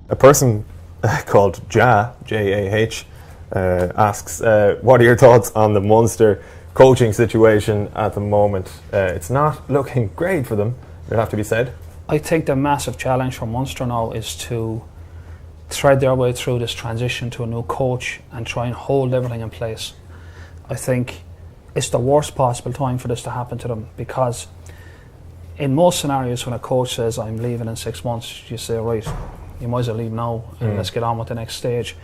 A person called Jah, asks, what are your thoughts on the Munster coaching situation at the moment? It's not looking great for them, it'll have to be said. I think the massive challenge for Munster now is to thread their way through this transition to a new coach and try and hold everything in place. I think it's the worst possible time for this to happen to them, because in most scenarios when a coach says I'm leaving in 6 months, you say, right, you might as well leave now and let's get on with the next stage.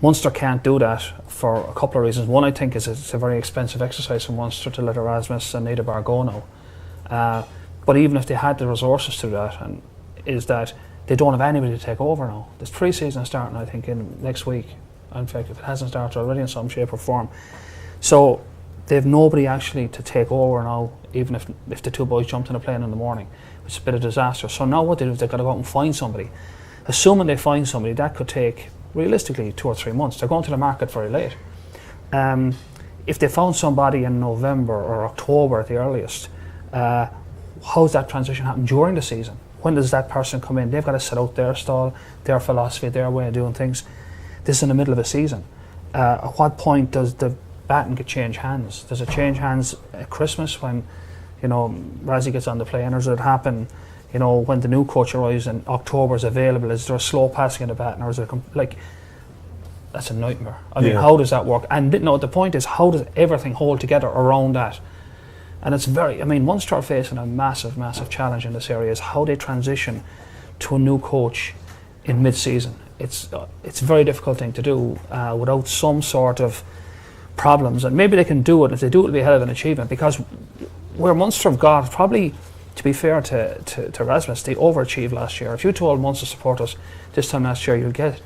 Munster can't do that for a couple of reasons. One, I think, is it's a very expensive exercise for Munster to let Erasmus and Niederbar go now. But even if they had the resources to do that, and is that they don't have anybody to take over now. There's pre-season starting, I think, in next week. In fact, if it hasn't started already in some shape or form. So they have nobody actually to take over now, even if the two boys jumped in a plane in the morning, which is a bit of a disaster. So now what they do is they've got to go out and find somebody. Assuming they find somebody, that could take, realistically, 2 or 3 months. They're going to the market very late. If they found somebody in November or October at the earliest, how's that transition happen during the season? When does that person come in? They've got to set out their stall, their philosophy, their way of doing things. This is in the middle of a season. At what point does the baton change hands? Does it change hands at Christmas when, Rassie gets on the plane, or does it happen, when the new coach arrives and October is available? Is there a slow passing of the baton, or is it that's a nightmare. I mean, how does that work? And the point is, how does everything hold together around that? And it's Munster are facing a massive, massive challenge in this area, is how they transition to a new coach in mid-season. It's a very difficult thing to do without some sort of problems. And maybe they can do it. If they do, it'll be a hell of an achievement, because where Munster have got, probably, to be fair to Erasmus, they overachieved last year. If you told Munster supporters this time last year you'll get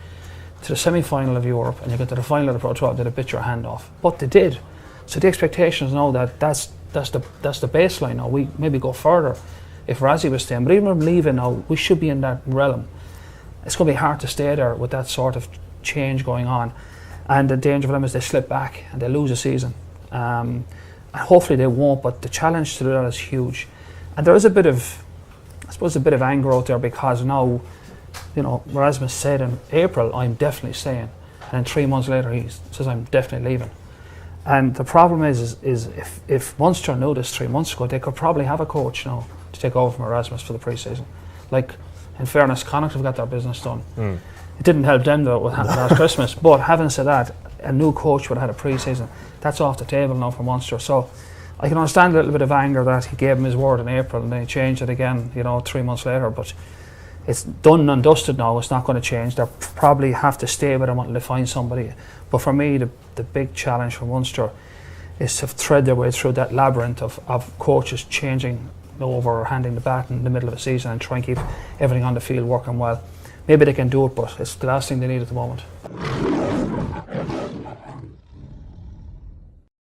to the semi-final of Europe and you get to the final of the Pro 12, they'd have bit your hand off. But they did. So the expectation is now that's the baseline now. We maybe go further if Rassie was staying, but even if leaving now, we should be in that realm. It's going to be hard to stay there with that sort of change going on, and the danger for them is they slip back and they lose a season. And hopefully they won't, but the challenge to do that is huge. And there is a bit of anger out there, because now, Erasmus said in April, I'm definitely staying, and then 3 months later he says I'm definitely leaving. And the problem is if Munster knew this 3 months ago, they could probably have a coach now to take over from Erasmus for the pre-season. Like, in fairness, Connacht have got their business done. It didn't help them though what happened last Christmas. But having said that, a new coach would have had a pre-season. That's off the table now for Munster. So I can understand a little bit of anger that he gave him his word in April and then he changed it again, 3 months later. But it's done and dusted now. It's not going to change. They'll probably have to stay with him until they find somebody. But for me, the big challenge for Munster is to thread their way through that labyrinth of coaches changing over or handing the baton in the middle of a season and try and keep everything on the field working well. Maybe they can do it, but it's the last thing they need at the moment.